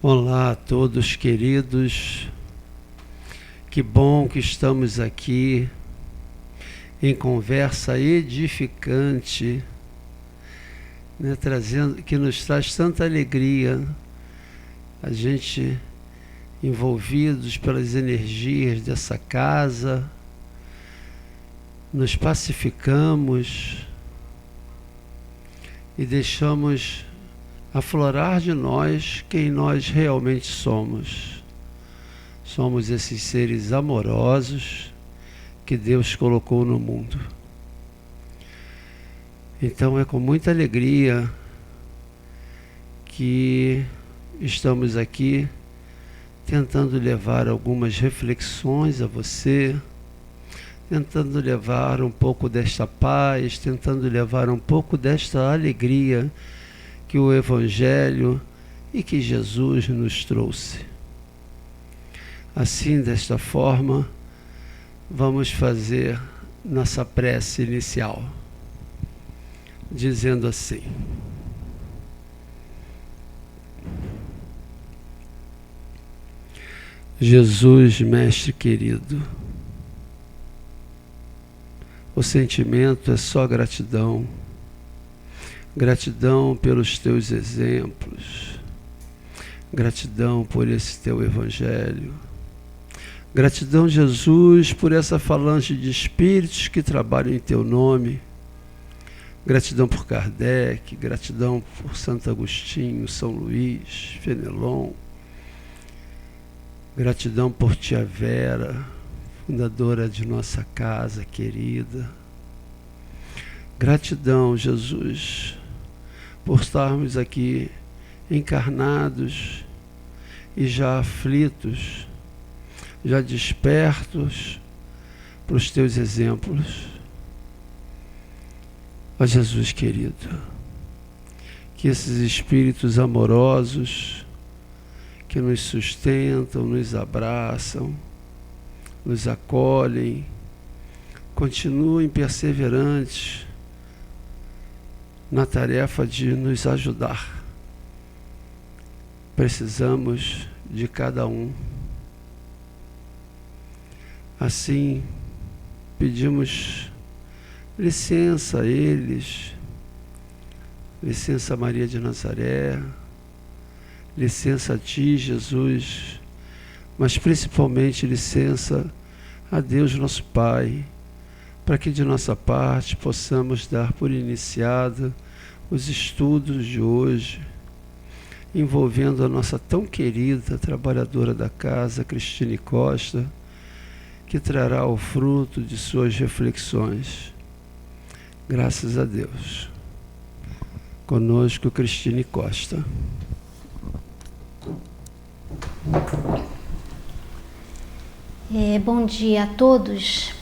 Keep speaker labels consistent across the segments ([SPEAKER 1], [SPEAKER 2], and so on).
[SPEAKER 1] Olá a todos queridos, que bom que estamos aqui em conversa edificante, né, que nos traz tanta alegria, a gente envolvidos pelas energias dessa casa, nos pacificamos e deixamos aflorar de nós quem nós realmente somos. Somos esses seres amorosos que Deus colocou no mundo. Então é com muita alegria que estamos aqui tentando levar algumas reflexões a você, tentando levar um pouco desta paz, tentando levar um pouco desta alegria que o Evangelho e que Jesus nos trouxe. Assim, desta forma, vamos fazer nossa prece inicial, dizendo assim: Jesus, Mestre querido, o sentimento é só gratidão. Gratidão pelos teus exemplos, gratidão por esse teu Evangelho, gratidão, Jesus, por essa falange de espíritos que trabalham em teu nome, gratidão por Kardec, gratidão por Santo Agostinho, São Luís, Fenelon, gratidão por Tia Vera, fundadora de nossa casa querida, gratidão, Jesus, por estarmos aqui encarnados e já aflitos, já despertos para os teus exemplos. Ó Jesus querido, que esses espíritos amorosos que nos sustentam, nos abraçam, nos acolhem, continuem perseverantes na tarefa de nos ajudar. Precisamos de cada um. Assim, pedimos licença a eles, licença a Maria de Nazaré, licença a Ti, Jesus, mas principalmente licença a Deus nosso Pai, para que de nossa parte possamos dar por iniciada os estudos de hoje, envolvendo a nossa tão querida trabalhadora da casa, Cristine Costa, que trará o fruto de suas reflexões. Graças a Deus. Conosco, Cristine Costa.
[SPEAKER 2] Bom dia a todos.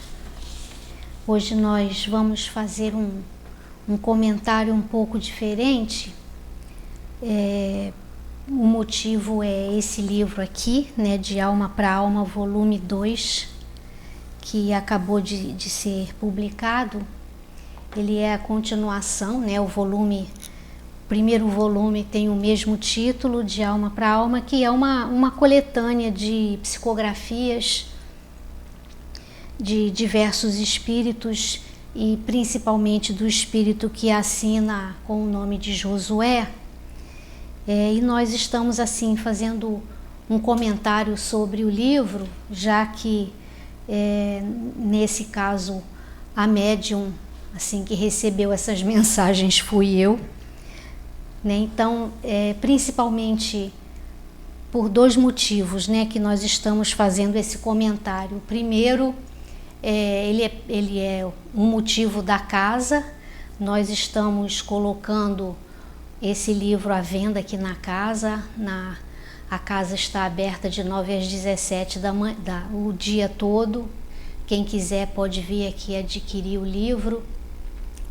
[SPEAKER 2] Hoje nós vamos fazer um comentário um pouco diferente. O motivo é esse livro aqui, né, de Alma para Alma, volume 2, que acabou de ser publicado. Ele é a continuação, né, o primeiro volume tem o mesmo título, de Alma para Alma, que é uma coletânea de psicografias de diversos espíritos e principalmente do espírito que assina com o nome de Josué. E nós estamos assim fazendo um comentário sobre o livro, já que nesse caso a médium assim que recebeu essas mensagens fui eu, né? Então, principalmente por dois motivos, né, que nós estamos fazendo esse comentário. O primeiro, ele é um motivo da casa. Nós estamos colocando esse livro à venda aqui na casa. A casa está aberta de 9 às 17 o dia todo. Quem quiser pode vir aqui adquirir o livro.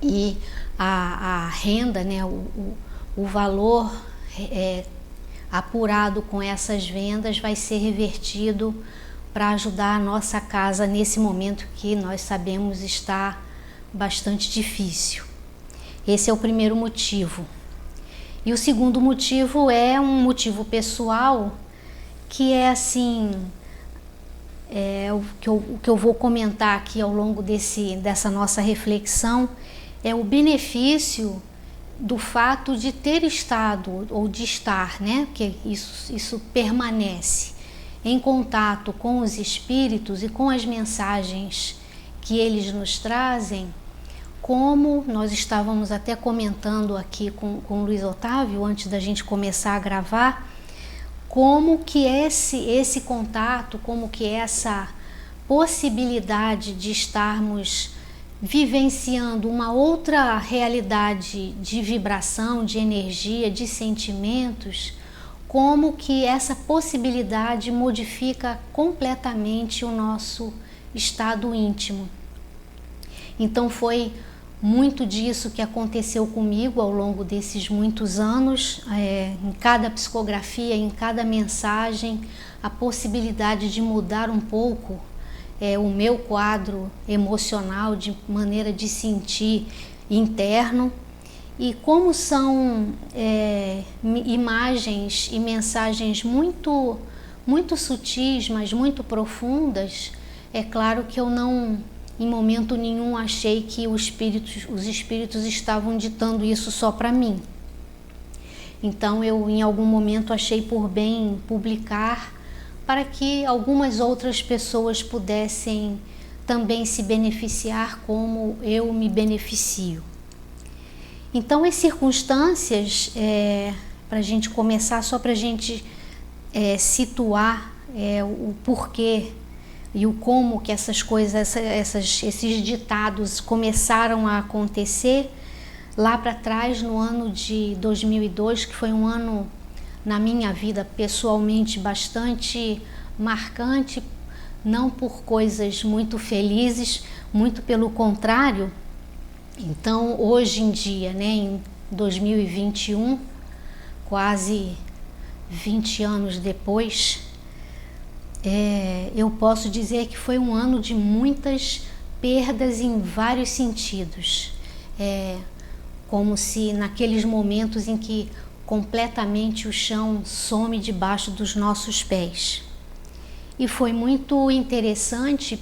[SPEAKER 2] E a renda, né, o valor apurado com essas vendas vai ser revertido para ajudar a nossa casa nesse momento que nós sabemos está bastante difícil. Esse é o primeiro motivo. E o segundo motivo é um motivo pessoal, que é assim, o que eu vou comentar aqui ao longo dessa nossa reflexão, é o benefício do fato de ter estado, ou de estar, né? Porque isso permanece em contato com os espíritos e com as mensagens que eles nos trazem, como nós estávamos até comentando aqui com o Luiz Otávio, antes da gente começar a gravar, como que esse contato, como que essa possibilidade de estarmos vivenciando uma outra realidade de vibração, de energia, de sentimentos, como que essa possibilidade modifica completamente o nosso estado íntimo. Então foi muito disso que aconteceu comigo ao longo desses muitos anos, em cada psicografia, em cada mensagem, a possibilidade de mudar um pouco o meu quadro emocional, de maneira de sentir interno. E como são imagens e mensagens muito, muito sutis, mas muito profundas, é claro que eu não, em momento nenhum, achei que os espíritos estavam ditando isso só para mim. Então eu, em algum momento, achei por bem publicar para que algumas outras pessoas pudessem também se beneficiar como eu me beneficio. Então, as circunstâncias, para a gente começar, só para a gente situar o porquê e o como que essas coisas, esses ditados começaram a acontecer, lá para trás, no ano de 2002, que foi um ano na minha vida pessoalmente bastante marcante, não por coisas muito felizes, muito pelo contrário. Então, hoje em dia, né, em 2021, quase 20 anos depois, eu posso dizer que foi um ano de muitas perdas em vários sentidos. Como se naqueles momentos em que completamente o chão some debaixo dos nossos pés. E foi muito interessante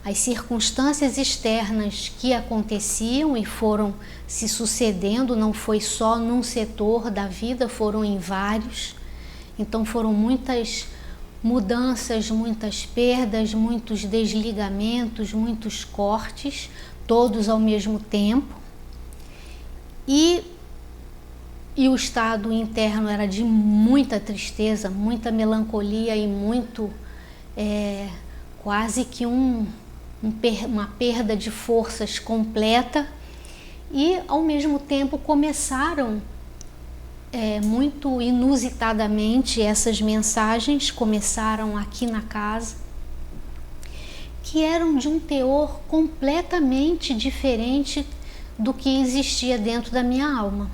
[SPEAKER 2] as circunstâncias externas que aconteciam e foram se sucedendo, não foi só num setor da vida, foram em vários. Então foram muitas mudanças, muitas perdas, muitos desligamentos, muitos cortes, todos ao mesmo tempo. E o estado interno era de muita tristeza, muita melancolia e muito, quase que uma perda de forças completa. E ao mesmo tempo começaram muito inusitadamente essas mensagens, começaram aqui na casa, que eram de um teor completamente diferente do que existia dentro da minha alma.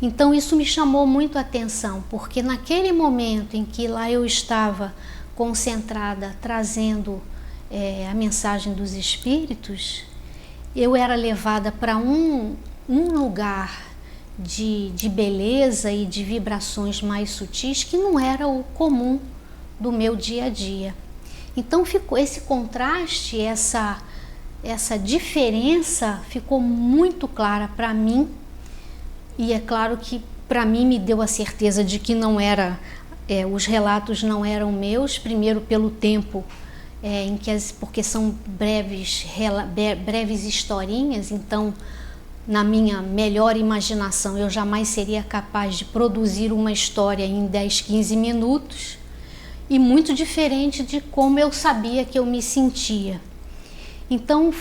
[SPEAKER 2] Então isso me chamou muito a atenção, porque naquele momento em que lá eu estava concentrada, trazendo a mensagem dos espíritos, eu era levada para um lugar de beleza e de vibrações mais sutis que não era o comum do meu dia a dia. Então ficou esse contraste, essa diferença ficou muito clara para mim. E é claro que para mim me deu a certeza de que não era, os relatos não eram meus, primeiro pelo tempo porque são breves historinhas, então na minha melhor imaginação eu jamais seria capaz de produzir uma história em 10, 15 minutos, e muito diferente de como eu sabia que eu me sentia. Então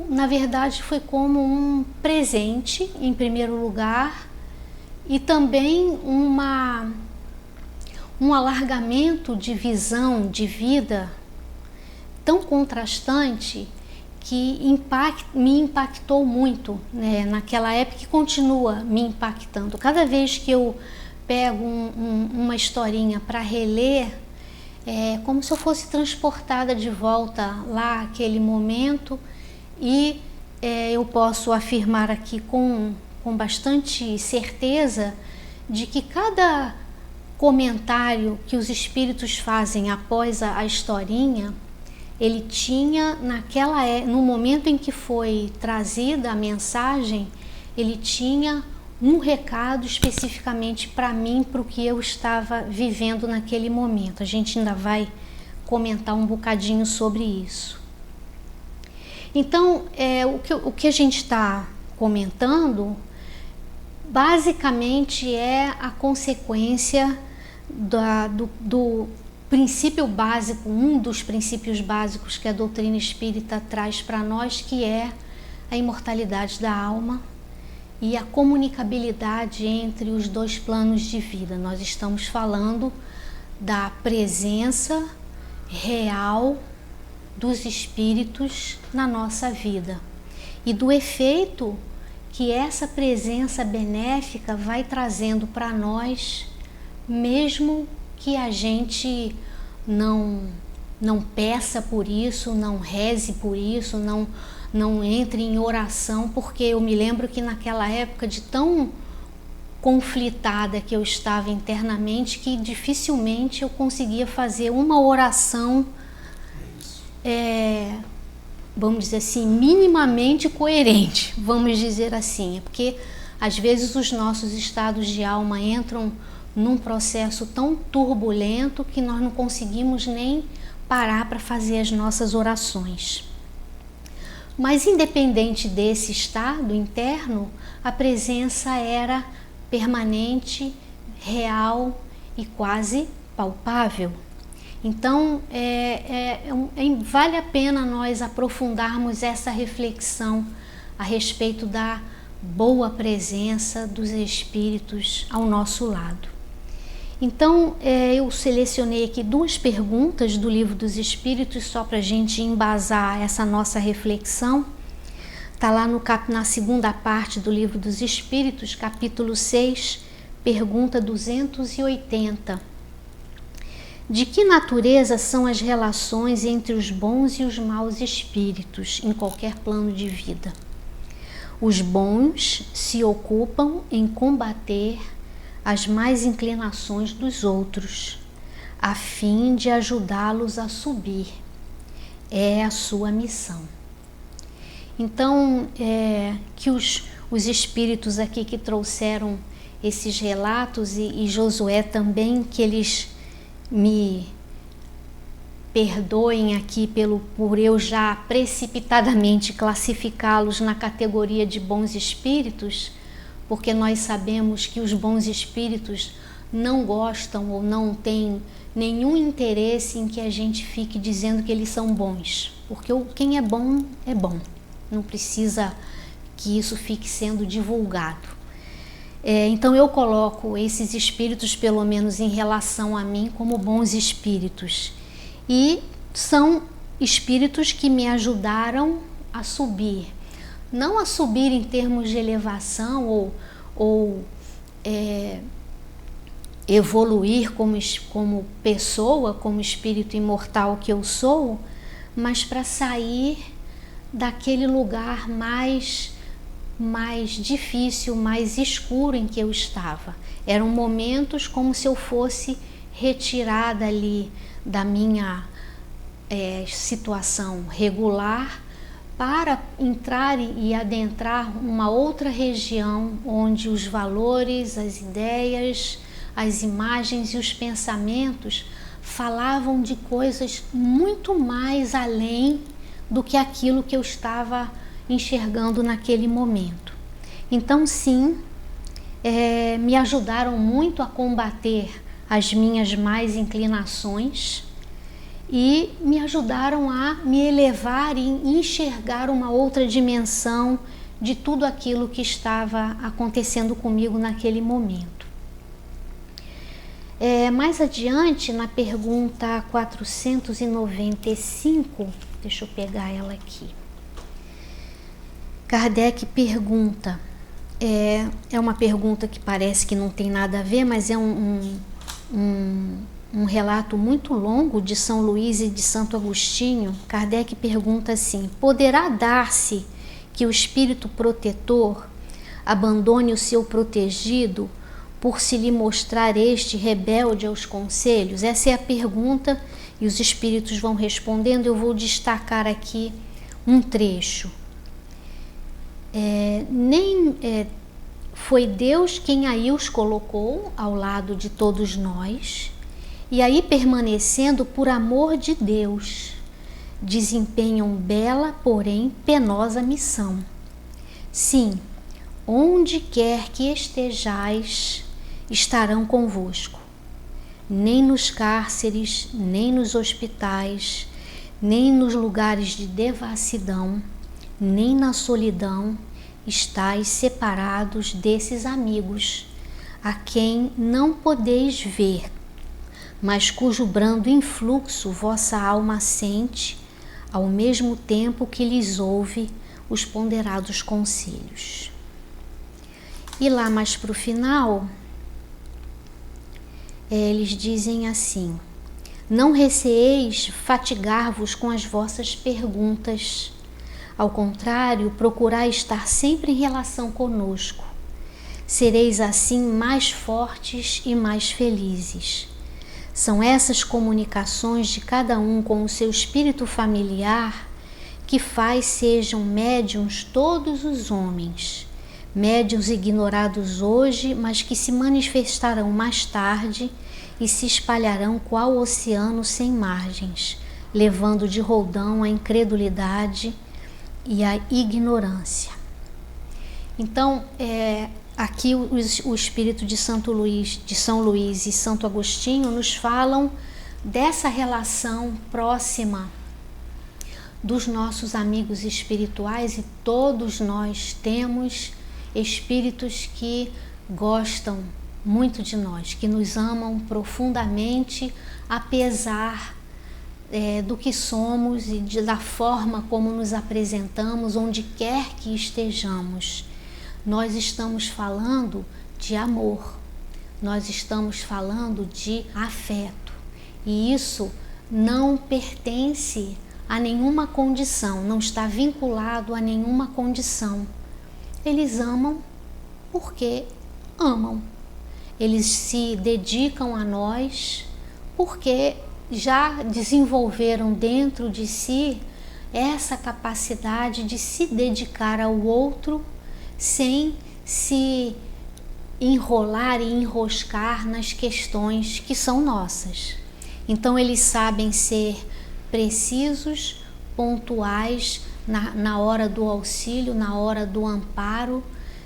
[SPEAKER 2] na verdade foi como um presente em primeiro lugar, e também um alargamento de visão, de vida tão contrastante que me impactou muito, né, naquela época, e continua me impactando. Cada vez que eu pego uma historinha para reler, é como se eu fosse transportada de volta lá àquele momento, e eu posso afirmar aqui com com bastante certeza de que cada comentário que os espíritos fazem após a historinha, ele tinha no momento em que foi trazida a mensagem, ele tinha um recado especificamente para mim, para o que eu estava vivendo naquele momento. A gente ainda vai comentar um bocadinho sobre isso. Então, o que a gente está comentando basicamente é a consequência do princípio básico, um dos princípios básicos que a doutrina espírita traz para nós, que é a imortalidade da alma e a comunicabilidade entre os dois planos de vida. Nós estamos falando da presença real dos espíritos na nossa vida e do efeito que essa presença benéfica vai trazendo para nós, mesmo que a gente não peça por isso, não reze por isso, não entre em oração, porque eu me lembro que naquela época de tão conflitada que eu estava internamente, que dificilmente eu conseguia fazer uma oração, vamos dizer assim, minimamente coerente, vamos dizer assim, porque às vezes os nossos estados de alma entram num processo tão turbulento que nós não conseguimos nem parar para fazer as nossas orações. Mas independente desse estado interno, a presença era permanente, real e quase palpável. Então, vale a pena nós aprofundarmos essa reflexão a respeito da boa presença dos espíritos ao nosso lado. Então, eu selecionei aqui 2 perguntas do Livro dos Espíritos, só para a gente embasar essa nossa reflexão. Está lá na segunda parte do Livro dos Espíritos, capítulo 6, pergunta 280. De que natureza são as relações entre os bons e os maus espíritos em qualquer plano de vida? Os bons se ocupam em combater as más inclinações dos outros, a fim de ajudá-los a subir. É a sua missão. Então, que os espíritos aqui que trouxeram esses relatos, e Josué também, que eles me perdoem aqui por eu já precipitadamente classificá-los na categoria de bons espíritos, porque nós sabemos que os bons espíritos não gostam ou não têm nenhum interesse em que a gente fique dizendo que eles são bons, porque quem é bom, não precisa que isso fique sendo divulgado. Então eu coloco esses espíritos, pelo menos em relação a mim, como bons espíritos, e são espíritos que me ajudaram a subir, não a subir em termos de elevação ou evoluir como pessoa, como espírito imortal que eu sou, mas para sair daquele lugar mais difícil, mais escuro em que eu estava. Eram momentos como se eu fosse retirada ali da minha situação regular para entrar e adentrar uma outra região onde os valores, as ideias, as imagens e os pensamentos falavam de coisas muito mais além do que aquilo que eu estava enxergando naquele momento. Então, sim, me ajudaram muito a combater as minhas más inclinações e me ajudaram a me elevar e enxergar uma outra dimensão de tudo aquilo que estava acontecendo comigo naquele momento. Mais adiante, na pergunta 495, deixa eu pegar ela aqui. Kardec pergunta, é uma pergunta que parece que não tem nada a ver, mas é um relato muito longo de São Luís e de Santo Agostinho. Kardec pergunta assim: poderá dar-se que o espírito protetor, abandone o seu protegido por se lhe mostrar este rebelde aos conselhos? Essa é a pergunta e os espíritos vão respondendo. Eu vou destacar aqui um trecho. Foi Deus quem aí os colocou ao lado de todos nós, e aí, permanecendo por amor de Deus, desempenham bela, porém penosa missão. Sim, onde quer que estejais, estarão convosco. Nem nos cárceres, nem nos hospitais, nem nos lugares de devassidão, nem na solidão, estáis separados desses amigos, a quem não podeis ver, mas cujo brando influxo vossa alma sente, ao mesmo tempo que lhes ouve os ponderados conselhos. E lá mais para o final, eles dizem assim: não receeis fatigar-vos com as vossas perguntas. Ao contrário, procurai estar sempre em relação conosco. Sereis assim mais fortes e mais felizes. São essas comunicações de cada um com o seu espírito familiar que faz sejam médiuns todos os homens, médiuns ignorados hoje, mas que se manifestarão mais tarde e se espalharão qual oceano sem margens, levando de roldão a incredulidade e a ignorância. Então, aqui o espírito de São Luís e Santo Agostinho nos falam dessa relação próxima dos nossos amigos espirituais, e todos nós temos espíritos que gostam muito de nós, que nos amam profundamente, apesar do que somos e da forma como nos apresentamos, onde quer que estejamos. Nós estamos falando de amor, nós estamos falando de afeto, e isso não pertence a nenhuma condição, não está vinculado a nenhuma condição. Eles amam porque amam, eles se dedicam a nós porque já desenvolveram dentro de si essa capacidade de se dedicar ao outro sem se enrolar e enroscar nas questões que são nossas. Então eles sabem ser precisos, pontuais na hora do auxílio, na hora do amparo,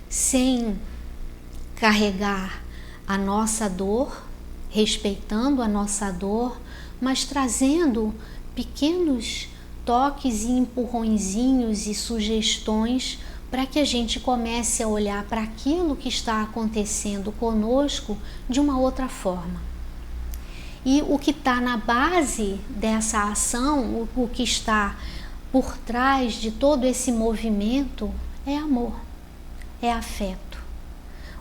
[SPEAKER 2] sem carregar a nossa dor, respeitando a nossa dor, mas trazendo pequenos toques e empurrõezinhos e sugestões para que a gente comece a olhar para aquilo que está acontecendo conosco de uma outra forma. E o que está na base dessa ação, o que está por trás de todo esse movimento é amor, é afeto.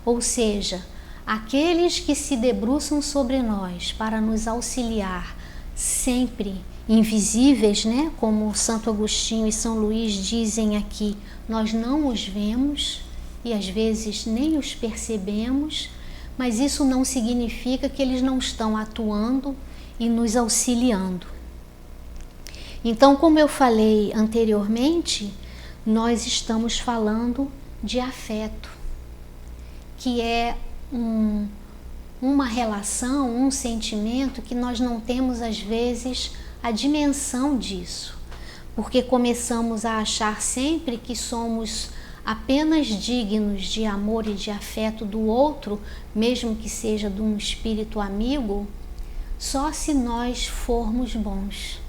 [SPEAKER 2] Ou seja, aqueles que se debruçam sobre nós para nos auxiliar, sempre invisíveis, né? Como Santo Agostinho e São Luís dizem aqui, nós não os vemos e às vezes nem os percebemos, mas isso não significa que eles não estão atuando e nos auxiliando. Então, como eu falei anteriormente, nós estamos falando de afeto, que é uma relação, um sentimento que nós não temos às vezes a dimensão disso, porque começamos a achar sempre que somos apenas dignos de amor e de afeto do outro, mesmo que seja de um espírito amigo, só se nós formos bons.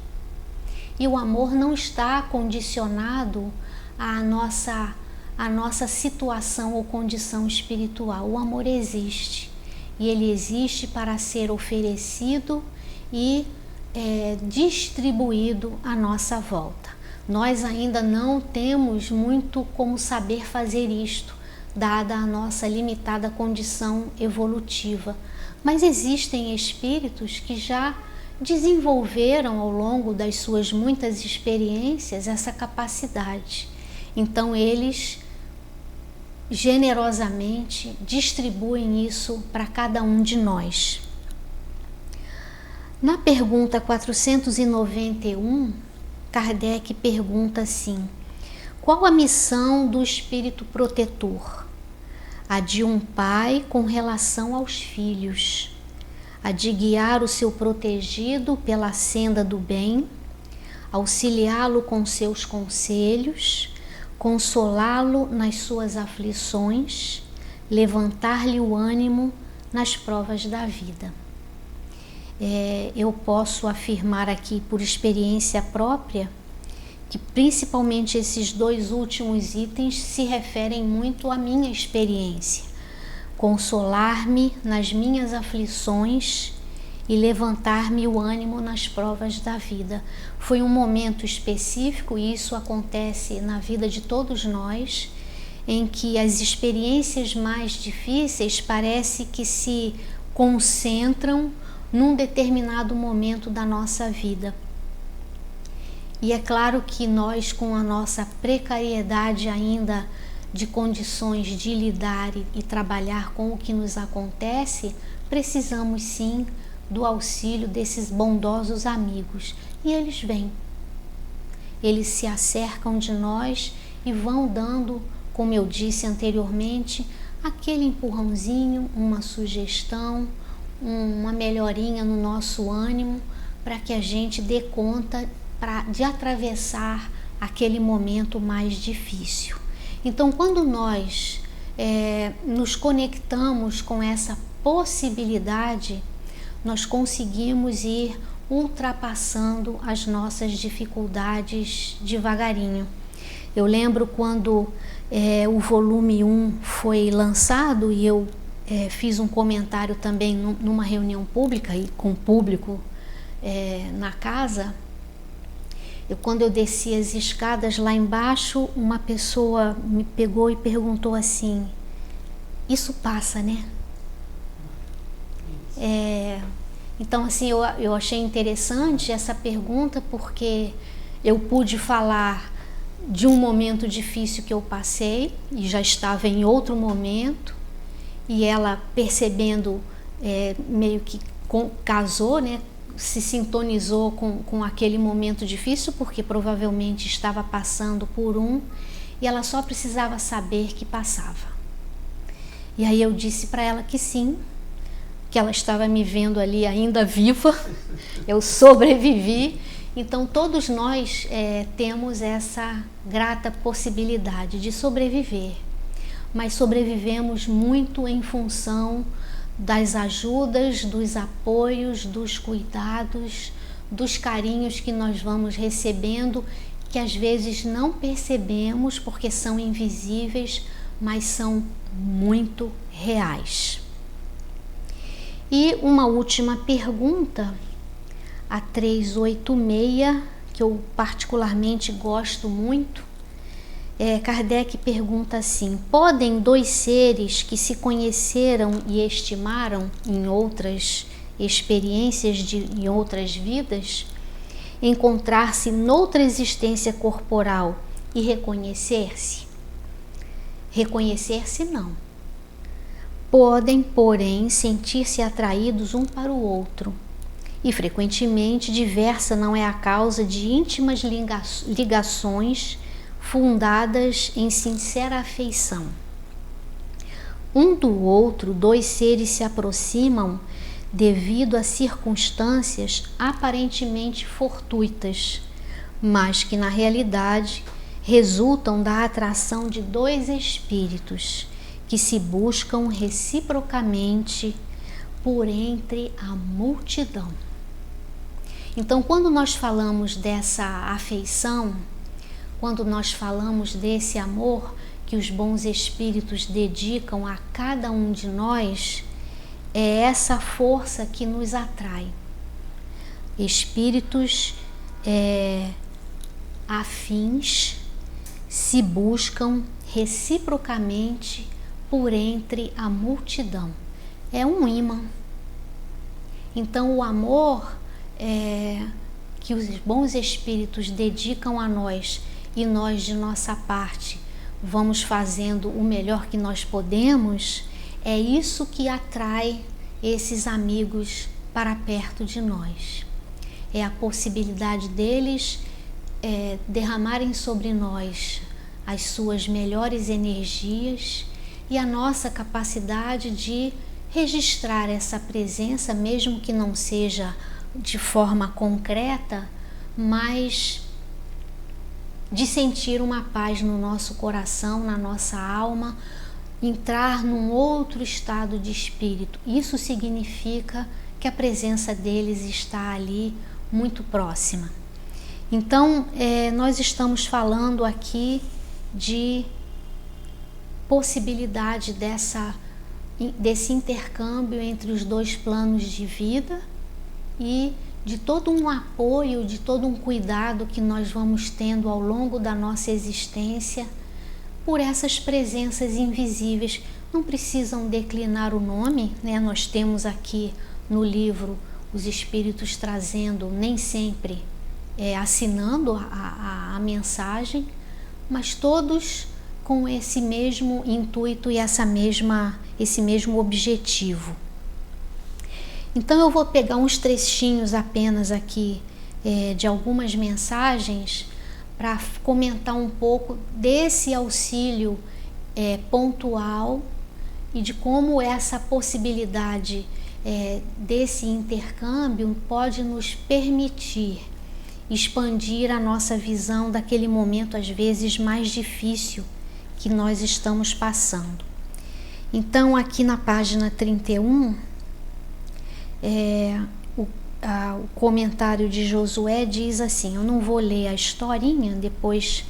[SPEAKER 2] E o amor não está condicionado à nossa situação ou condição espiritual. O amor existe, e ele existe para ser oferecido e distribuído à nossa volta. Nós ainda não temos muito como saber fazer isto, dada a nossa limitada condição evolutiva, mas existem espíritos que já desenvolveram ao longo das suas muitas experiências essa capacidade. Então eles generosamente distribuem isso para cada um de nós. Na pergunta 491, Kardec pergunta assim: qual a missão do espírito protetor? A de um pai com relação aos filhos, a de guiar o seu protegido pela senda do bem, auxiliá-lo com seus conselhos, consolá-lo nas suas aflições, levantar-lhe o ânimo nas provas da vida. Eu posso afirmar aqui por experiência própria que principalmente esses dois últimos itens se referem muito à minha experiência. Consolar-me nas minhas aflições e levantar-me o ânimo nas provas da vida. Foi um momento específico, e isso acontece na vida de todos nós, em que as experiências mais difíceis parece que se concentram num determinado momento da nossa vida. E é claro que nós, com a nossa precariedade ainda de condições de lidar e trabalhar com o que nos acontece, precisamos sim do auxílio desses bondosos amigos. E eles vêm. Eles se acercam de nós e vão dando, como eu disse anteriormente, aquele empurrãozinho, uma sugestão, uma melhorinha no nosso ânimo, para que a gente dê conta de atravessar aquele momento mais difícil. Então, quando nós nos conectamos com essa possibilidade, nós conseguimos ir ultrapassando as nossas dificuldades devagarinho. Eu lembro quando o volume 1 foi lançado e eu fiz um comentário também numa reunião pública e com público na casa. Quando eu desci as escadas lá embaixo, uma pessoa me pegou e perguntou assim: isso passa, né? Então, assim, eu achei interessante essa pergunta, porque eu pude falar de um momento difícil que eu passei e já estava em outro momento, e ela, percebendo, meio que casou, né? Se sintonizou com aquele momento difícil, porque provavelmente estava passando por e ela só precisava saber que passava. E aí eu disse para ela que sim, que ela estava me vendo ali ainda viva, eu sobrevivi. Então todos nós temos essa grata possibilidade de sobreviver, mas sobrevivemos muito em função das ajudas, dos apoios, dos cuidados, dos carinhos que nós vamos recebendo, que às vezes não percebemos porque são invisíveis, mas são muito reais. E uma última pergunta, a 386, que eu particularmente gosto muito. Kardec pergunta assim: podem dois seres que se conheceram e estimaram em outras experiências em outras vidas encontrar-se noutra existência corporal e reconhecer-se? Reconhecer-se não. Podem, porém, sentir-se atraídos um para o outro, e frequentemente diversa não é a causa de íntimas ligações fundadas em sincera afeição. Um do outro, dois seres se aproximam devido a circunstâncias aparentemente fortuitas, mas que na realidade resultam da atração de dois espíritos que se buscam reciprocamente por entre a multidão. Então, quando nós falamos dessa afeição, quando nós falamos desse amor que os bons espíritos dedicam a cada um de nós, é essa força que nos atrai. Espíritos afins se buscam reciprocamente por entre a multidão. É um imã. Então, o amor que os bons espíritos dedicam a nós, e nós, de nossa parte, vamos fazendo o melhor que nós podemos, é isso que atrai esses amigos para perto de nós. É a possibilidade deles derramarem sobre nós as suas melhores energias e a nossa capacidade de registrar essa presença, mesmo que não seja de forma concreta, mas de sentir uma paz no nosso coração, na nossa alma, entrar num outro estado de espírito. Isso significa que a presença deles está ali muito próxima. Então, nós estamos falando aqui de possibilidade desse intercâmbio entre os dois planos de vida e de todo um apoio, de todo um cuidado que nós vamos tendo ao longo da nossa existência por essas presenças invisíveis. Não precisam declinar o nome, né? Nós temos aqui no livro os espíritos trazendo, nem sempre assinando a mensagem, mas todos com esse mesmo intuito e esse mesmo objetivo. Então eu vou pegar uns trechinhos apenas aqui de algumas mensagens para comentar um pouco desse auxílio pontual e de como essa possibilidade desse intercâmbio pode nos permitir expandir a nossa visão daquele momento às vezes mais difícil que nós estamos passando. Então aqui na página 31, o comentário de Josué diz assim, eu não vou ler a historinha, depois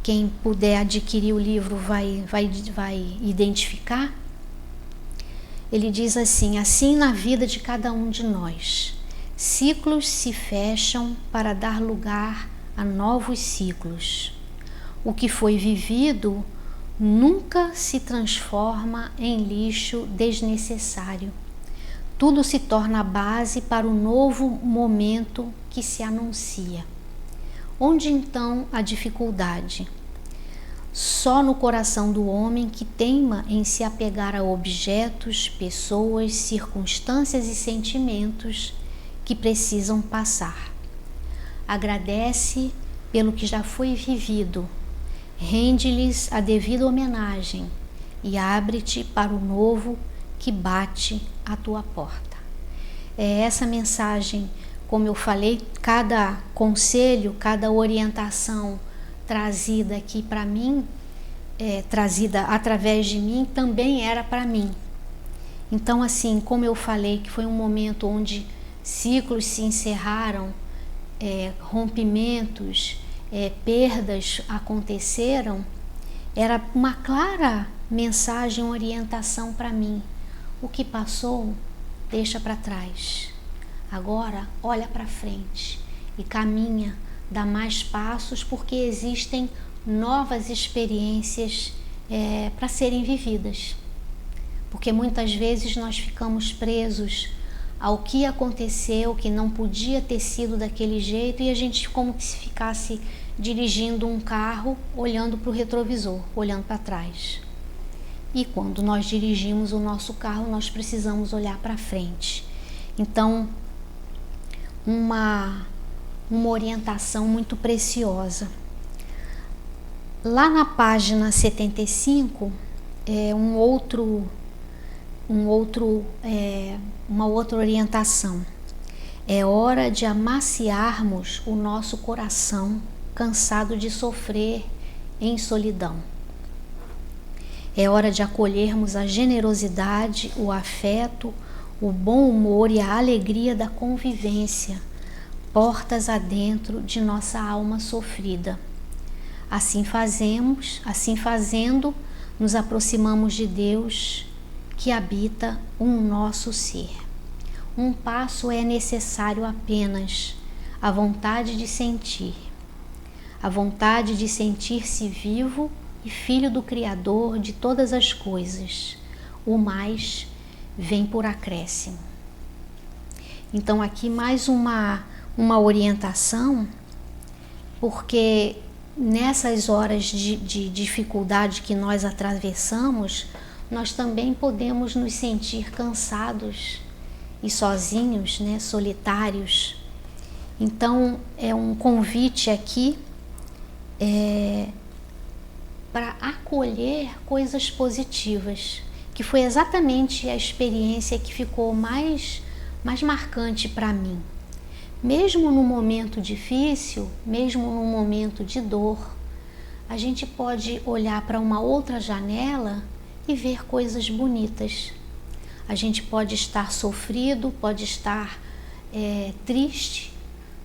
[SPEAKER 2] quem puder adquirir o livro vai identificar. Ele diz assim, assim na vida de cada um de nós, ciclos se fecham para dar lugar a novos ciclos. O que foi vivido nunca se transforma em lixo desnecessário. Tudo se torna base para o novo momento que se anuncia. Onde então a dificuldade? Só no coração do homem que teima em se apegar a objetos, pessoas, circunstâncias e sentimentos que precisam passar. Agradece pelo que já foi vivido, rende-lhes a devida homenagem e abre-te para o novo que bate à tua porta. Essa mensagem, como eu falei, cada conselho, cada orientação trazida aqui para mim, trazida através de mim, também era para mim. Então, assim, como eu falei, que foi um momento onde ciclos se encerraram, rompimentos, perdas aconteceram, era uma clara mensagem, orientação para mim. O que passou, deixa para trás. Agora, olha para frente e caminha, dá mais passos, porque existem novas experiências para serem vividas. Porque muitas vezes nós ficamos presos ao que aconteceu, que não podia ter sido daquele jeito, e a gente como que se ficasse dirigindo um carro, olhando para o retrovisor, olhando para trás. E quando nós dirigimos o nosso carro, nós precisamos olhar para frente. Então, uma orientação muito preciosa. Lá na página 75, uma outra orientação. É hora de amaciarmos o nosso coração cansado de sofrer em solidão. É hora de acolhermos a generosidade, o afeto, o bom humor e a alegria da convivência, portas adentro de nossa alma sofrida. Assim fazendo, nos aproximamos de Deus que habita um nosso ser. Um passo é necessário apenas, a vontade de sentir. A vontade de sentir-se vivo e filho do Criador de todas as coisas. O mais vem por acréscimo. Então aqui mais uma orientação, porque nessas horas de dificuldade que nós atravessamos, nós também podemos nos sentir cansados e sozinhos, né, solitários. Então, é um convite aqui para acolher coisas positivas, que foi exatamente a experiência que ficou mais marcante para mim. Mesmo no momento difícil, mesmo no momento de dor, a gente pode olhar para uma outra janela e ver coisas bonitas. A gente pode estar sofrido, pode estar triste,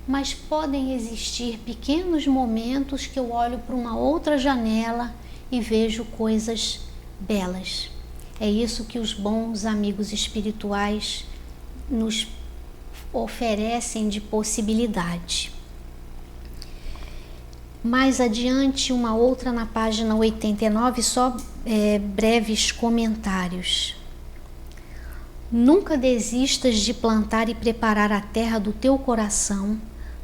[SPEAKER 2] mas podem existir pequenos momentos que eu olho para uma outra janela e vejo coisas belas. É isso que os bons amigos espirituais nos oferecem de possibilidade. Mais adiante, uma outra na página 89, só breves comentários. Nunca desistas de plantar e preparar a terra do teu coração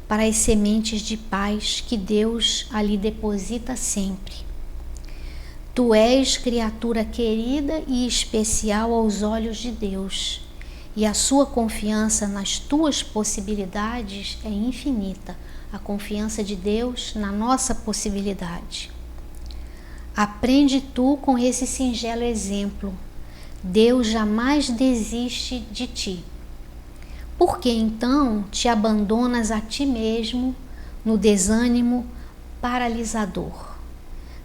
[SPEAKER 2] para as sementes de paz que Deus ali deposita sempre. Tu és criatura querida e especial aos olhos de Deus, e a sua confiança nas tuas possibilidades é infinita, a confiança de Deus na nossa possibilidade. Aprende tu com esse singelo exemplo. Deus jamais desiste de ti. Por que então te abandonas a ti mesmo no desânimo paralisador?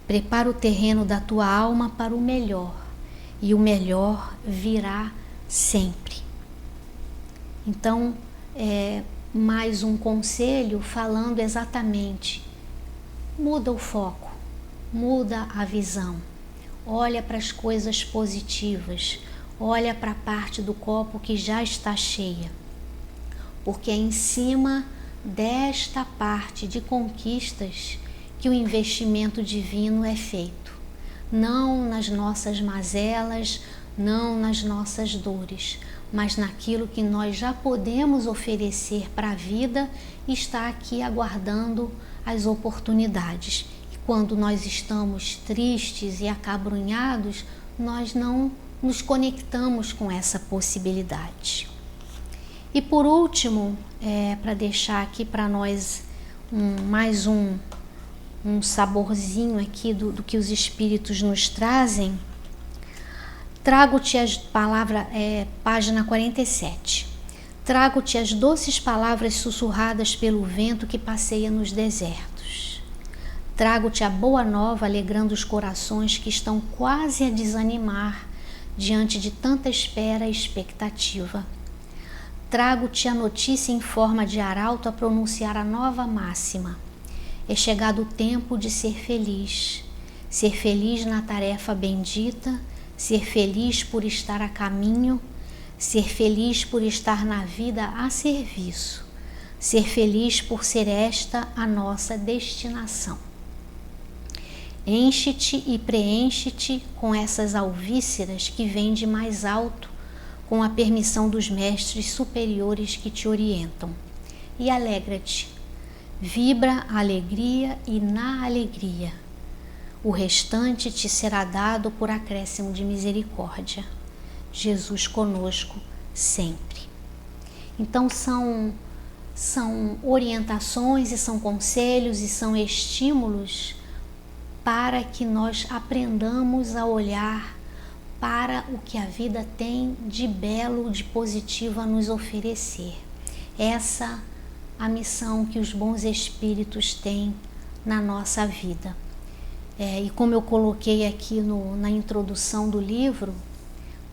[SPEAKER 2] Prepara o terreno da tua alma para o melhor, e o melhor virá sempre. Então, mais um conselho falando exatamente: muda o foco, muda a visão, olha para as coisas positivas, olha para a parte do copo que já está cheia, porque é em cima desta parte de conquistas que o investimento divino é feito, não nas nossas mazelas, não nas nossas dores, mas naquilo que nós já podemos oferecer para a vida e está aqui aguardando as oportunidades. E quando nós estamos tristes e acabrunhados, nós não nos conectamos com essa possibilidade. E por último, para deixar aqui para nós mais um saborzinho aqui do que os Espíritos nos trazem, trago-te as palavras, página 47. Trago-te as doces palavras sussurradas pelo vento que passeia nos desertos. Trago-te a boa nova alegrando os corações que estão quase a desanimar diante de tanta espera e expectativa. Trago-te a notícia em forma de arauto a pronunciar a nova máxima. É chegado o tempo de ser feliz na tarefa bendita, ser feliz por estar a caminho, ser feliz por estar na vida a serviço, ser feliz por ser esta a nossa destinação. Enche-te e preenche-te com essas alvíceras que vêm de mais alto, com a permissão dos mestres superiores que te orientam. E alegra-te, vibra a alegria e na alegria. O restante te será dado por acréscimo de misericórdia. Jesus conosco sempre. Então são orientações e são conselhos e são estímulos para que nós aprendamos a olhar para o que a vida tem de belo, de positivo a nos oferecer. Essa a missão que os bons espíritos têm na nossa vida. E como eu coloquei aqui na introdução do livro,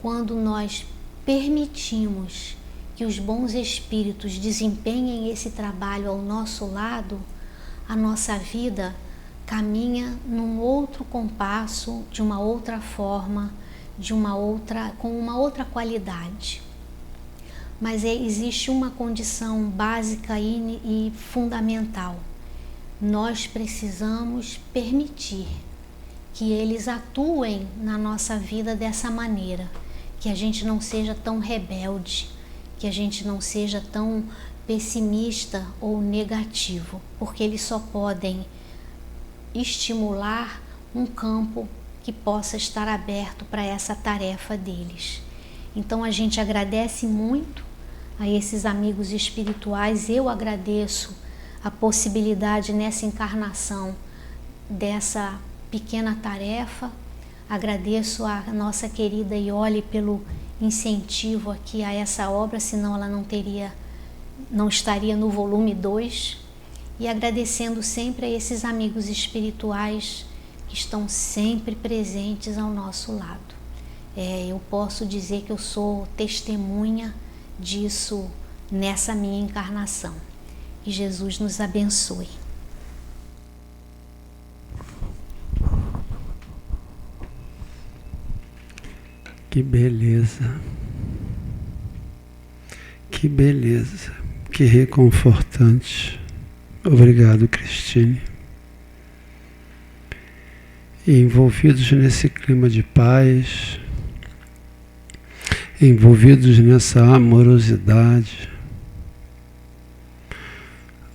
[SPEAKER 2] quando nós permitimos que os bons espíritos desempenhem esse trabalho ao nosso lado, a nossa vida caminha num outro compasso, de uma outra forma, com uma outra qualidade. Mas existe uma condição básica e fundamental. Nós precisamos permitir que eles atuem na nossa vida dessa maneira, que a gente não seja tão rebelde, que a gente não seja tão pessimista ou negativo, porque eles só podem estimular um campo que possa estar aberto para essa tarefa deles. Então a gente agradece muito a esses amigos espirituais. Eu agradeço a possibilidade nessa encarnação dessa pequena tarefa. Agradeço a nossa querida Iole pelo incentivo aqui a essa obra, senão ela não estaria no volume 2. E agradecendo sempre a esses amigos espirituais que estão sempre presentes ao nosso lado. Eu posso dizer que eu sou testemunha disso nessa minha encarnação. Que Jesus nos abençoe.
[SPEAKER 1] Que beleza, que beleza, que reconfortante. Obrigado, Cristine. E envolvidos nesse clima de paz, envolvidos nessa amorosidade,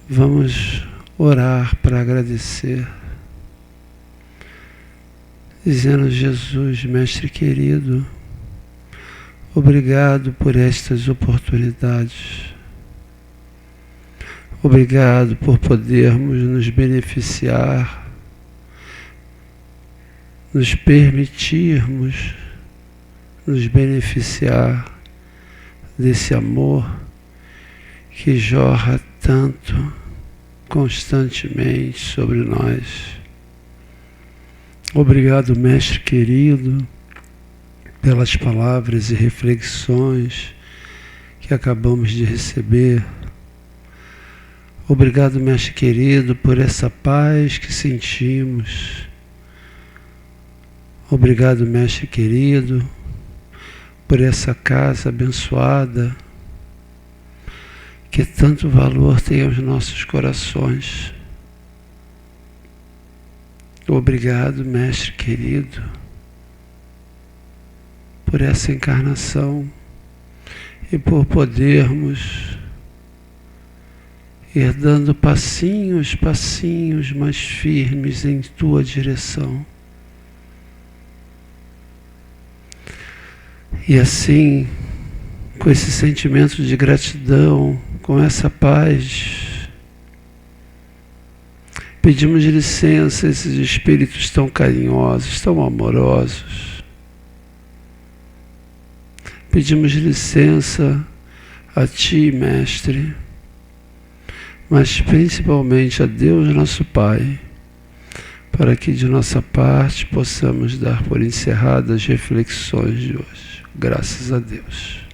[SPEAKER 1] vamos orar para agradecer, dizendo: Jesus, Mestre querido, obrigado por estas oportunidades. Obrigado por podermos nos beneficiar, nos permitirmos nos beneficiar desse amor que jorra tanto, constantemente sobre nós. Obrigado, Mestre querido, pelas palavras e reflexões que acabamos de receber. Obrigado, Mestre querido, por essa paz que sentimos. Obrigado, Mestre querido, por essa casa abençoada que tanto valor tem aos nossos corações. Obrigado, Mestre querido, por essa encarnação e por podermos ir dando passinhos mais firmes em Tua direção. E assim, com esse sentimento de gratidão, com essa paz, pedimos licença a esses espíritos tão carinhosos, tão amorosos. Pedimos licença a Ti, Mestre, mas principalmente a Deus nosso Pai, para que de nossa parte possamos dar por encerradas as reflexões de hoje. Graças a Deus.